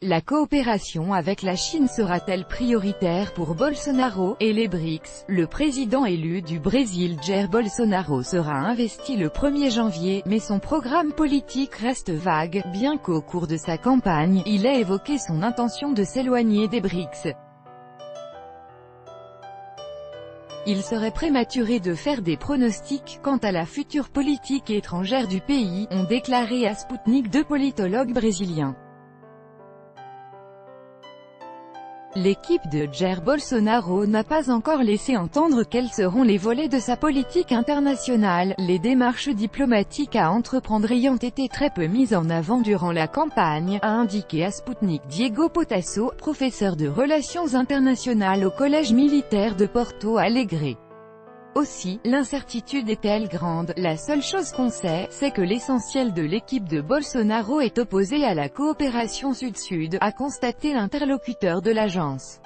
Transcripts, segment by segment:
La coopération avec la Chine sera-t-elle prioritaire pour Bolsonaro et les BRICS? Le président élu du Brésil Jair Bolsonaro sera investi le 1er janvier, mais son programme politique reste vague, bien qu'au cours de sa campagne, il ait évoqué son intention de s'éloigner des BRICS. Il serait prématuré de faire des pronostics quant à la future politique étrangère du pays, ont déclaré à Sputnik deux politologues brésiliens. L'équipe de Jair Bolsonaro n'a pas encore laissé entendre quels seront les volets de sa politique internationale, les démarches diplomatiques à entreprendre ayant été très peu mises en avant durant la campagne, a indiqué à Sputnik Diego Potasso, professeur de relations internationales au collège militaire de Porto Alegre. Aussi, l'incertitude est-elle grande? La seule chose qu'on sait, c'est que l'essentiel de l'équipe de Bolsonaro est opposé à la coopération Sud-Sud, a constaté l'interlocuteur de l'agence.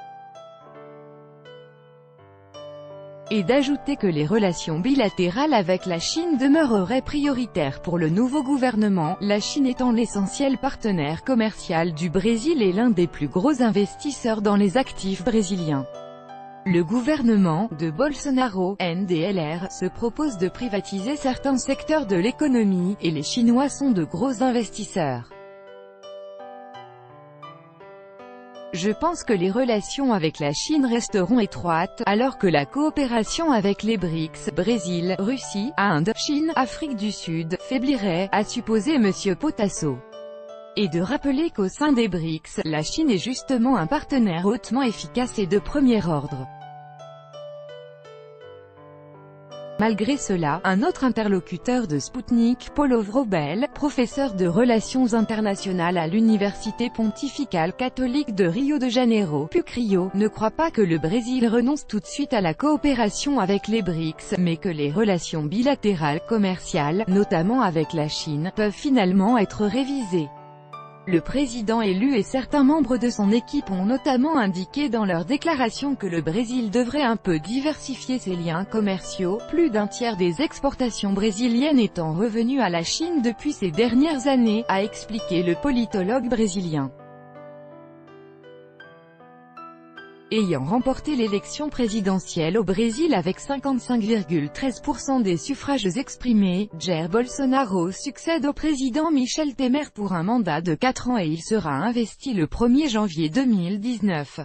Et d'ajouter que les relations bilatérales avec la Chine demeureraient prioritaires pour le nouveau gouvernement, la Chine étant l'essentiel partenaire commercial du Brésil et l'un des plus gros investisseurs dans les actifs brésiliens. Le gouvernement de Bolsonaro, NDLR, se propose de privatiser certains secteurs de l'économie, et les Chinois sont de gros investisseurs. Je pense que les relations avec la Chine resteront étroites, alors que la coopération avec les BRICS, Brésil, Russie, Inde, Chine, Afrique du Sud, faiblirait, a supposé M. Potasso. Et de rappeler qu'au sein des BRICS, la Chine est justement un partenaire hautement efficace et de premier ordre. Malgré cela, un autre interlocuteur de Sputnik, Paulo Vrobel, professeur de relations internationales à l'Université pontificale catholique de Rio de Janeiro, PUC-Rio, ne croit pas que le Brésil renonce tout de suite à la coopération avec les BRICS, mais que les relations bilatérales commerciales, notamment avec la Chine, peuvent finalement être révisées. Le président élu et certains membres de son équipe ont notamment indiqué dans leur déclaration que le Brésil devrait un peu diversifier ses liens commerciaux, plus d'un tiers des exportations brésiliennes étant revenues à la Chine depuis ces dernières années, a expliqué le politologue brésilien. Ayant remporté l'élection présidentielle au Brésil avec 55,13% des suffrages exprimés, Jair Bolsonaro succède au président Michel Temer pour un mandat de 4 ans et il sera investi le 1er janvier 2019.